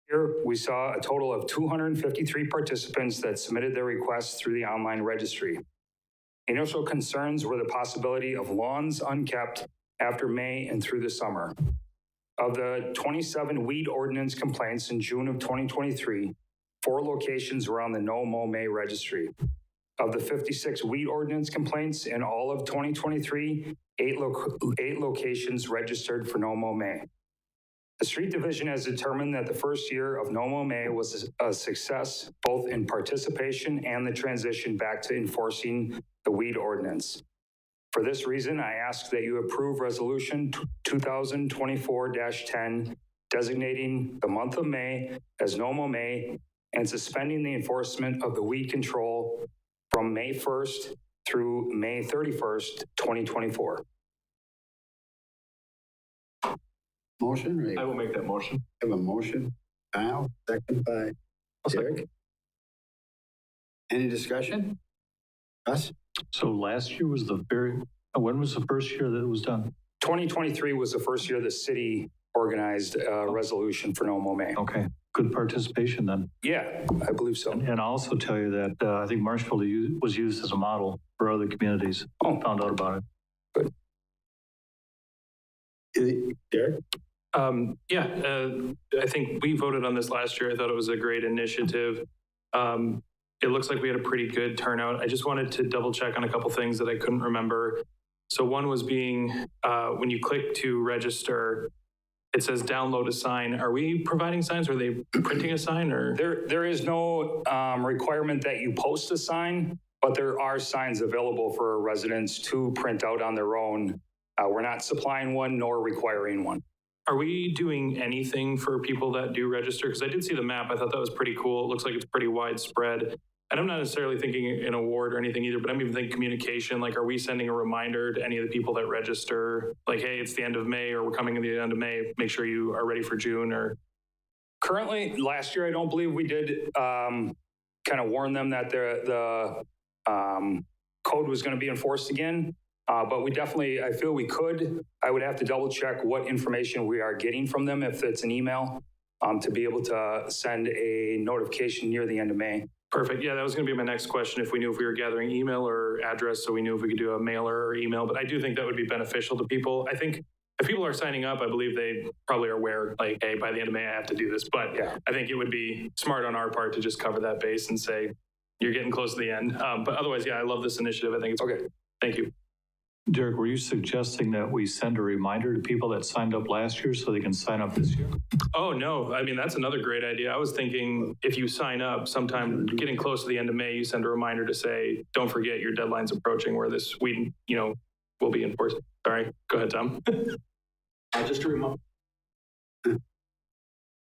Here, we saw a total of 253 participants that submitted their requests through the online registry. Initial concerns were the possibility of lawns unkept after May and through the summer. Of the 27 weed ordinance complaints in June of 2023, 4 locations were on the No Mow May registry. Of the 56 weed ordinance complaints in all of 2023, 8 locations registered for No Mow May. The street division has determined that the first year of No Mow May was a success, both in participation and the transition back to enforcing the weed ordinance. For this reason, I ask that you approve Resolution 2024-10, designating the month of May as No Mow May and suspending the enforcement of the weed control from May 1st through May 31st, 2024. Motion, right? I will make that motion. Have a motion. Kyle, second by Derek. Any discussion? Us? So last year was when was the first year that it was done? 2023 was the first year the city organized a resolution for No Mow May. Okay, good participation then. Yeah, I believe so. And I'll also tell you that I think Marshfield was used as a model for other communities. Oh, found out about it. Good. Derek? I think we voted on this last year. I thought it was a great initiative. It looks like we had a pretty good turnout. I just wanted to double check on a couple things that I couldn't remember. So one was being, when you click to register, it says download a sign. Are we providing signs? Are they printing a sign or? There is no requirement that you post a sign, but there are signs available for residents to print out on their own. We're not supplying one nor requiring one. Are we doing anything for people that do register? Because I did see the map. I thought that was pretty cool. It looks like it's pretty widespread. And I'm not necessarily thinking an award or anything either, but I'm even thinking communication. Like, are we sending a reminder to any of the people that register? Like, hey, it's the end of May, or we're coming in the end of May. Make sure you are ready for June. Or currently, last year, I don't believe we did kind of warn them that the code was going to be enforced again. But we definitely, I feel we could. I would have to double check what information we are getting from them, if it's an email, to be able to send a notification near the end of May. Perfect. Yeah, that was going to be my next question. If we knew if we were gathering email or address, so we knew if we could do a mailer or email. But I do think that would be beneficial to people. I think if people are signing up, I believe they probably are aware, like, hey, by the end of May, I have to do this. But yeah, I think it would be smart on our part to just cover that base and say, you're getting close to the end. But otherwise, yeah, I love this initiative. I think it's okay. Thank you. Derek, were you suggesting that we send a reminder to people that signed up last year so they can sign up this year? Oh, no. I mean, that's another great idea. I was thinking if you sign up sometime getting close to the end of May, you send a reminder to say, don't forget your deadline's approaching where this weed, will be enforced. Sorry. Go ahead, Tom.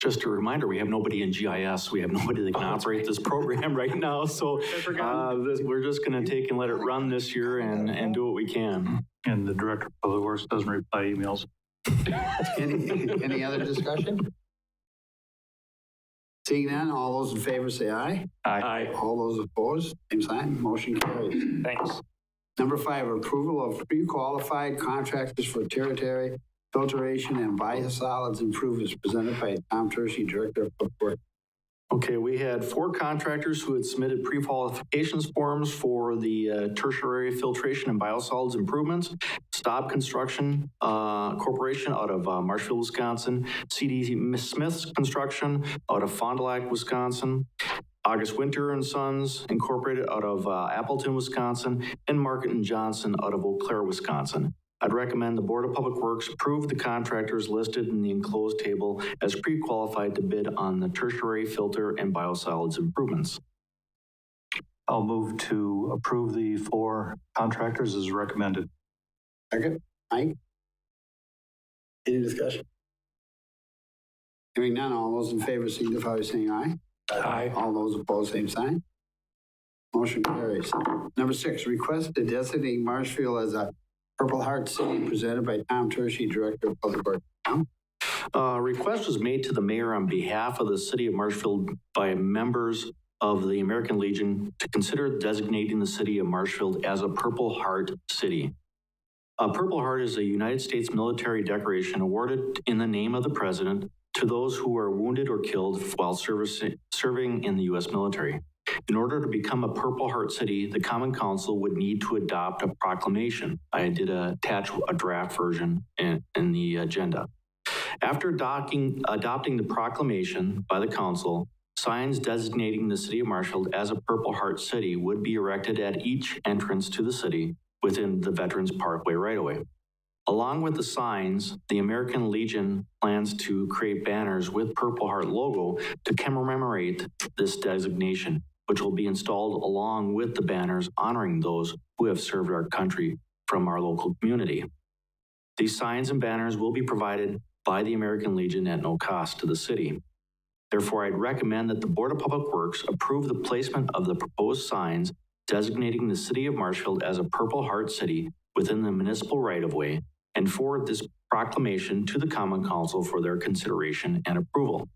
Just a reminder, we have nobody in GIS. We have nobody that can operate this program right now. So we're just going to take and let it run this year and do what we can. And the Director of Public Works doesn't reply emails. Any other discussion? Seeing none, all those in favor say aye. Aye. All those opposed, same sign. Motion carries. Thanks. Number 5, approval of pre-qualified contractors for territory filtration and biosolids improvements presented by Tom Tershi, Director of Public Works. Okay, we had 4 contractors who had submitted pre-qualifications forms for the tertiary filtration and biosolids improvements. Staub Construction Corporation out of Marshfield, Wisconsin. C.D. Smith's Construction out of Fond du Lac, Wisconsin. August Winter and Sons Incorporated out of Appleton, Wisconsin. And Market and Johnson out of Eau Claire, Wisconsin. I'd recommend the Board of Public Works approve the contractors listed in the enclosed table as pre-qualified to bid on the tertiary filter and biosolids improvements. I'll move to approve the 4 contractors as recommended. Second. Mike? Any discussion? Hearing none, all those in favor signify by saying aye. Aye. All those opposed, same sign. Motion carries. Number 6, request to designate Marshfield as a Purple Heart City presented by Tom Tershi, Director of Public Works. Request was made to the mayor on behalf of the city of Marshfield by members of the American Legion to consider designating the city of Marshfield as a Purple Heart City. A Purple Heart is a United States military decoration awarded in the name of the president to those who are wounded or killed while serving in the U.S. military. In order to become a Purple Heart City, the Common Council would need to adopt a proclamation. I did attach a draft version in the agenda. After adopting the proclamation by the council, signs designating the city of Marshfield as a Purple Heart City would be erected at each entrance to the city within the Veterans Parkway right-of-way. Along with the signs, the American Legion plans to create banners with Purple Heart logo to commemorate this designation, which will be installed along with the banners honoring those who have served our country from our local community. These signs and banners will be provided by the American Legion at no cost to the city. Therefore, I'd recommend that the Board of Public Works approve the placement of the proposed signs designating the city of Marshfield as a Purple Heart City within the municipal right-of-way and forward this proclamation to the Common Council for their consideration and approval.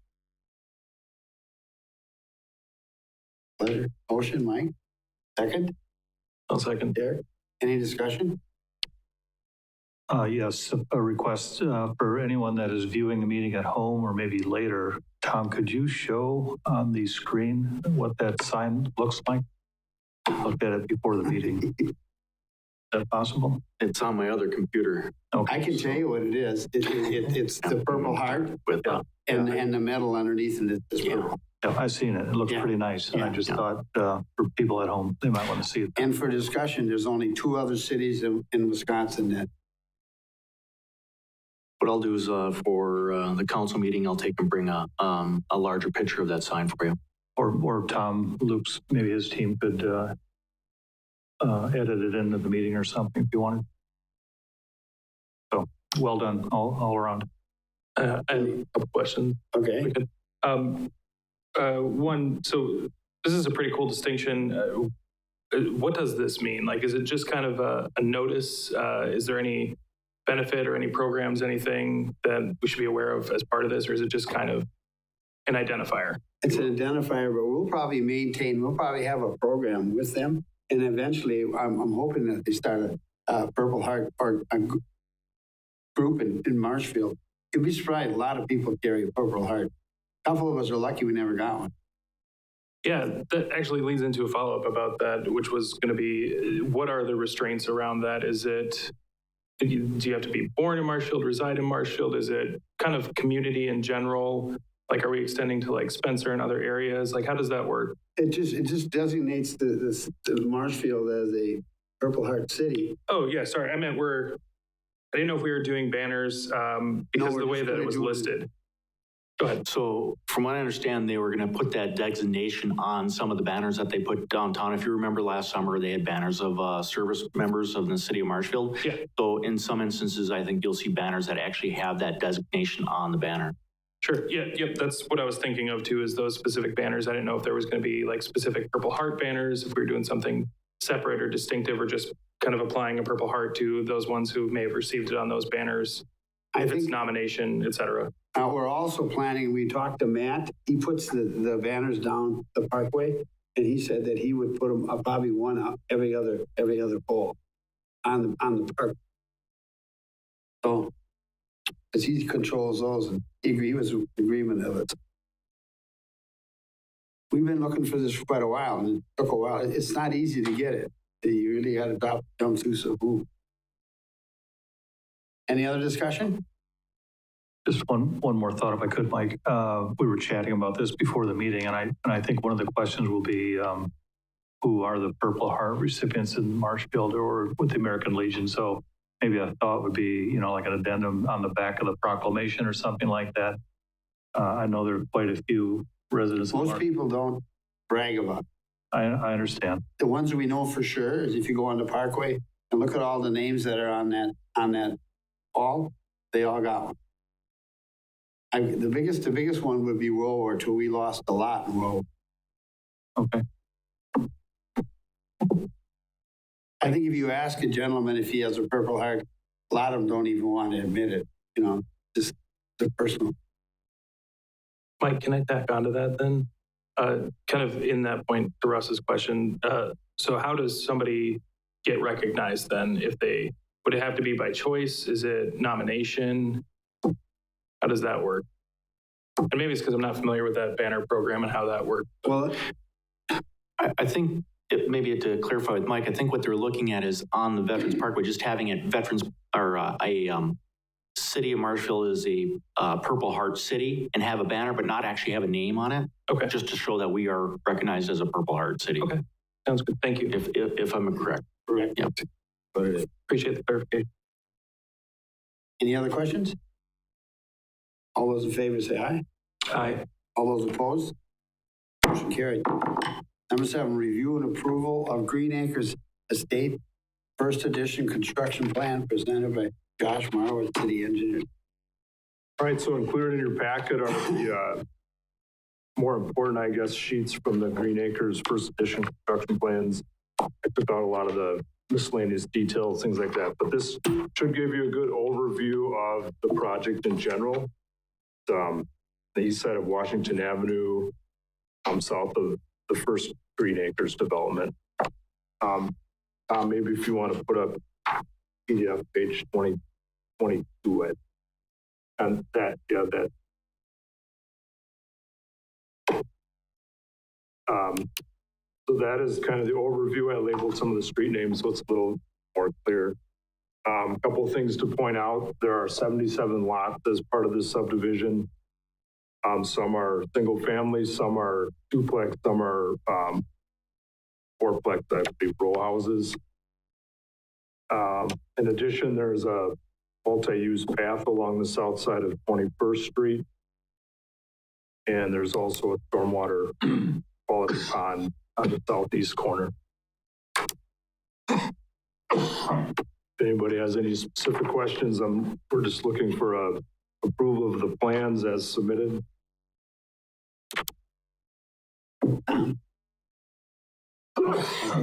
Pleasure. Motion, Mike. Second, I'll second. Derek. Any discussion? Yes, a request for anyone that is viewing the meeting at home or maybe later. Tom, could you show on the screen what that sign looks like? Look at it before the meeting. Is that possible? It's on my other computer. Okay. I can tell you what it is. It's the Purple Heart With and the metal underneath it is purple. Yeah, I've seen it. It looks pretty nice. And I just thought for people at home, they might want to see it. And for discussion, there's only 2 other cities in Wisconsin that. What I'll do is for the council meeting, I'll take and bring a larger picture of that sign for you. Or Tom Luke's, maybe his team could edit it into the meeting or something if you wanted. So well done all around. I have a couple questions. Okay. One, so this is a pretty cool distinction. What does this mean? Like, is it just kind of a notice? Is there any benefit or any programs, anything that we should be aware of as part of this? Or is it just kind of an identifier? It's an identifier, but we'll probably have a program with them. And eventually, I'm hoping that they start a Purple Heart or a group in Marshfield. You'll be surprised, a lot of people carry a Purple Heart. A couple of us are lucky we never got one. Yeah, that actually leads into a follow-up about that, which was going to be, what are the restraints around that? Is it, do you have to be born in Marshfield, reside in Marshfield? Is it kind of community in general? Like, are we extending to like Spencer and other areas? Like, how does that work? It just designates the Marshfield as a Purple Heart City. Oh, yeah, sorry. I didn't know if we were doing banners because of the way that it was listed. Go ahead. So from what I understand, they were going to put that designation on some of the banners that they put downtown. If you remember last summer, they had banners of service members of the city of Marshfield. Yeah. So in some instances, I think you'll see banners that actually have that designation on the banner. Sure. Yeah. Yep. That's what I was thinking of too, is those specific banners. I didn't know if there was going to be like specific Purple Heart banners, if we were doing something separate or distinctive, or just kind of applying a Purple Heart to those ones who may have received it on those banners, if it's nomination, et cetera. We're also planning, we talked to Matt, he puts the banners down the parkway, and he said that he would put them up, probably one up every other pole on the park. So, because he controls those, and he was in agreement of it. We've been looking for this for quite a while, and it took a while. It's not easy to get it. You really got to jump through some hoops. Any other discussion? Just one more thought, if I could, Mike. We were chatting about this before the meeting, and I think one of the questions will be, who are the Purple Heart recipients in Marshfield or with the American Legion? So maybe a thought would be, like an addendum on the back of the proclamation or something like that. I know there are quite a few residents. Most people don't brag about it. I understand. The ones that we know for sure is if you go on the Parkway and look at all the names that are on that wall, they all got one. The biggest one would be World War II. We lost a lot in World War. Okay. I think if you ask a gentleman if he has a Purple Heart, a lot of them don't even want to admit it. Just the personal. Mike, can I tack onto that then? Kind of in that point to Russ's question. So how does somebody get recognized then? Would it have to be by choice? Is it nomination? How does that work? And maybe it's because I'm not familiar with that banner program and how that works. Well, I think, maybe to clarify with Mike, I think what they're looking at is on the Veterans Parkway, just having it Veterans, or City of Marshfield is a Purple Heart city and have a banner, but not actually have a name on it. Okay. Just to show that we are recognized as a Purple Heart city. Okay. Sounds good. Thank you. If I'm correct. Correct. Yep. Appreciate the clarification. any other questions? All those in favor say aye. Aye. All those opposed? Motion carried. Number 7, review and approval of Green Acres Estate First Edition Construction Plan presented by Josh Morrow, City Engineer. All right, so included in your packet are the more important, I guess, sheets from the Green Acres First Edition construction plans. I took out a lot of the miscellaneous details, things like that, but this should give you a good overview of the project in general. The east side of Washington Avenue, south of the first Green Acres development. Maybe if you want to put up PDF page 2022, and that, yeah, that. So that is kind of the overview. I labeled some of the street names, so it's a little more clear. A couple of things to point out. There are 77 lots as part of this subdivision. Some are single family, some are duplex, some are fourplex, I believe, row houses. In addition, there's a multi-use path along the south side of 21st Street. And there's also a stormwater quality pond on the southeast corner. If anybody has any specific questions, we're just looking for a approval of the plans as submitted.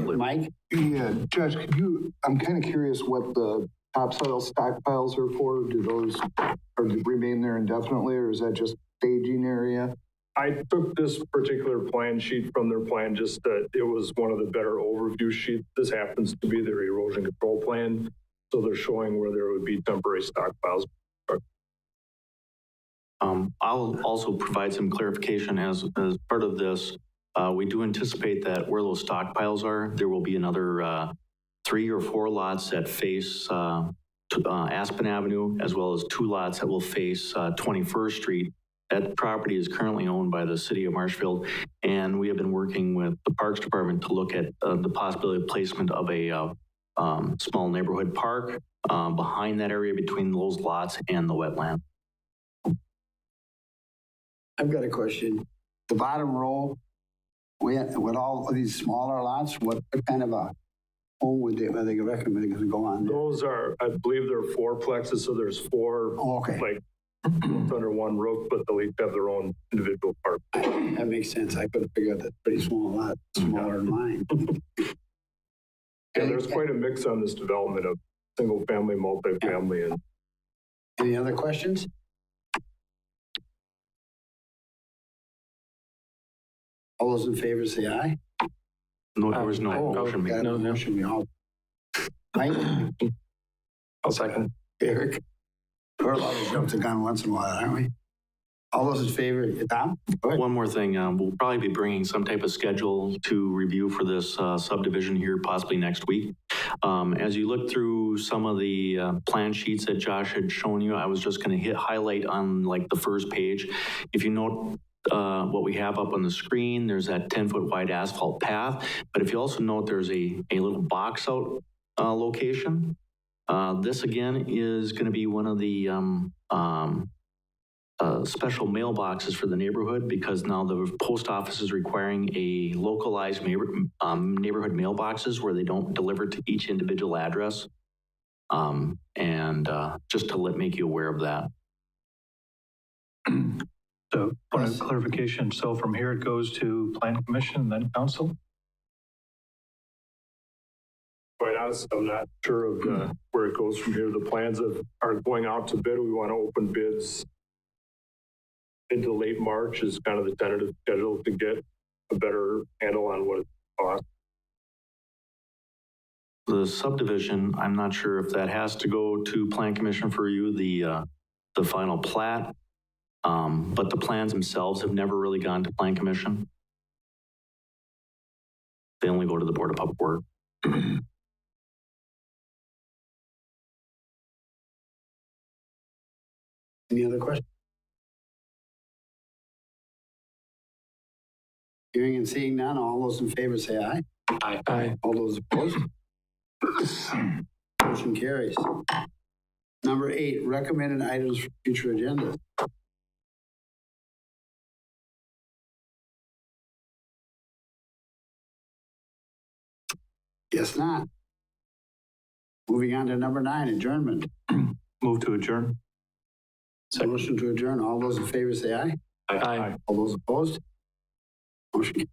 Mike? Yeah, Judge, I'm kind of curious what the topsoil stockpiles are for. Do those remain there indefinitely, or is that just staging area? I took this particular plan sheet from their plan, just that it was one of the better overview sheets. This happens to be their erosion control plan. So they're showing where there would be temporary stockpiles. I'll also provide some clarification as part of this. We do anticipate that where those stockpiles are, there will be another 3 or 4 lots that face Aspen Avenue, as well as 2 lots that will face 21st Street. That property is currently owned by the City of Marshfield, and we have been working with the Parks Department to look at the possibility of placement of a small neighborhood park behind that area between those lots and the wetland. I've got a question. The bottom row, with all of these smaller lots, what kind of a home would they recommend to go on there? Those are, I believe they're fourplexes, so there's 4 like under one roof, but they'll each have their own individual park. That makes sense. I could figure out that's pretty small lot, smaller than mine. And there's quite a mix on this development of single family, multifamily, and Any other questions? All those in favor say aye. No, there was no motion made. No motion. We all. Mike? I'll second. Eric? We're allowed to jump the gun once in a while, aren't we? All those in favor, Tom? Go ahead. One more thing, we'll probably be bringing some type of schedule to review for this subdivision here, possibly next week. As you look through some of the plan sheets that Josh had shown you, I was just going to highlight on like the first page. If you note what we have up on the screen, there's that 10-foot wide asphalt path. But if you also note, there's a little box out location. This again is going to be one of the special mailboxes for the neighborhood, because now the post office is requiring a localized neighborhood mailboxes where they don't deliver to each individual address. Just to make you aware of that. So, point of clarification, so from here it goes to Plan Commission, then Council? quite honest, I'm not sure of where it goes from here. The plans are going out to bid. We want to open bids into late March is kind of the tentative schedule to get a better handle on what it costs. The subdivision, I'm not sure if that has to go to Plan Commission for you, the final plat. But the plans themselves have never really gone to Plan Commission. They only go to the Board of Public Works. Any other questions? Hearing and seeing none, all those in favor say aye. Aye. All those opposed? Motion carries. Number 8, recommended items for future agendas. Guess not. Moving on to number 9, adjournment. Move to adjourn. Motion to adjourn. All those in favor say aye. Aye. All those opposed? Motion carries.